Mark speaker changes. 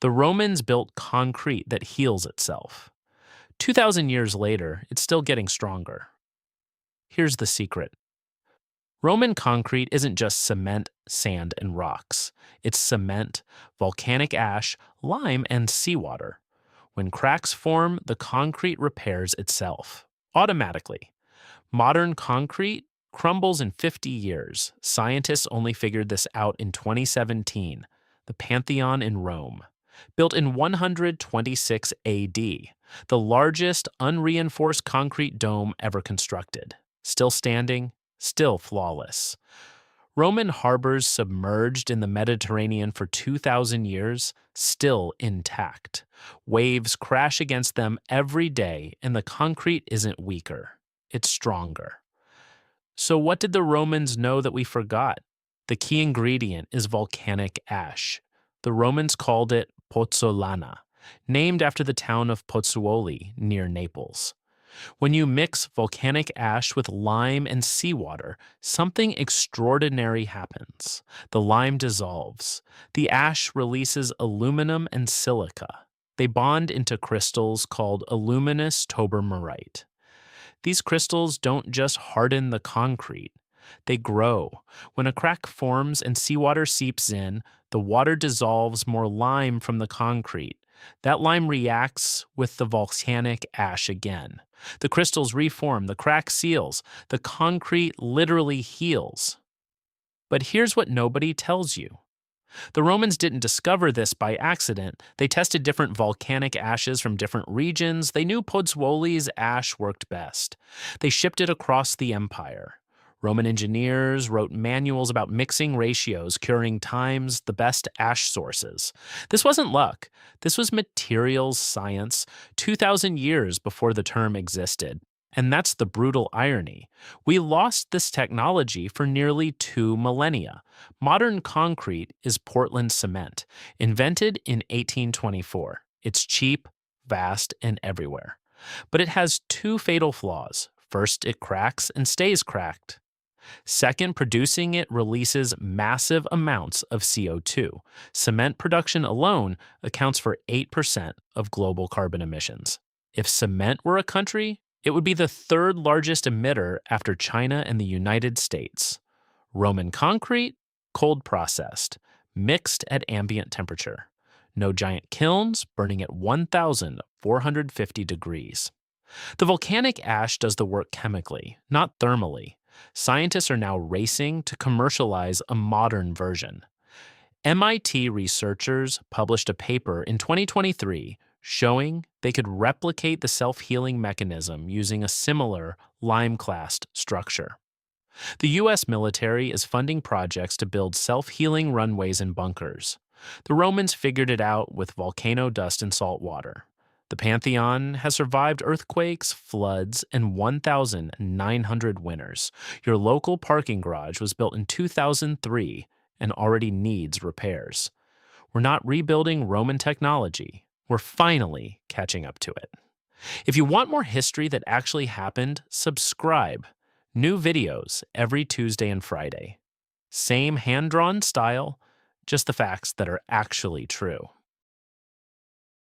Speaker 1: The Romans built concrete that heals itself. 2,000 years later, it's still getting stronger. Here's the secret. Roman concrete isn't just cement, sand, and rocks. It's cement, volcanic ash, lime, and seawater. When cracks form, the concrete repairs itself automatically. Modern concrete crumbles in 50 years. Scientists only figured this out in 2017. The Pantheon in Rome. Built in 126 AD, the largest unreinforced concrete dome ever constructed. Still standing, still flawless. Roman harbors submerged in the Mediterranean for 2,000 years, still intact. Waves crash against them every day, and the concrete isn't weaker. It's stronger. So what did the Romans know that we forgot? The key ingredient is volcanic ash. The Romans called it Pozzolana, named after the town of Pozzuoli near Naples. When you mix volcanic ash with lime and seawater, something extraordinary happens. The lime dissolves. The ash releases aluminum and silica. They bond into crystals called aluminous tobermorite. These crystals don't just harden the concrete, they grow. When a crack forms and seawater seeps in, the water dissolves more lime from the concrete. That lime reacts with the volcanic ash again. The crystals reform, the crack seals, the concrete literally heals. But here's what nobody tells you. The Romans didn't discover this by accident. They tested different volcanic ashes from different regions. They knew Pozzuoli's ash worked best. They shipped it across the empire. Roman engineers wrote manuals about mixing ratios, curing times, the best ash sources. This wasn't luck. This was materials science 2,000 years before the term existed. And that's the brutal irony. We lost this technology for nearly 2 millennia. Modern concrete is Portland cement, invented in 1824. It's cheap, vast, and everywhere. But it has 2 fatal flaws. First, it cracks and stays cracked. Second, producing it releases massive amounts of CO2. Cement production alone accounts for 8% of global carbon emissions. If cement were a country, it would be the 3rd largest emitter after China and the United States. Roman concrete, cold processed, mixed at ambient temperature. No giant kilns, burning at 1,450 degrees. The volcanic ash does the work chemically, not thermally. Scientists are now racing to commercialize a modern version. MIT researchers published a paper in 2023 showing they could replicate the self-healing mechanism using a similar lime-classed structure. The U.S. military is funding projects to build self-healing runways and bunkers. The Romans figured it out with volcano dust and salt water. The Pantheon has survived earthquakes, floods, and 1,900 winters. Your local parking garage was built in 2003 and already needs repairs. We're not rebuilding Roman technology. We're finally catching up to it. If you want more history that actually happened, subscribe. New videos every Tuesday and Friday. Same hand-drawn style, just the facts that are actually true.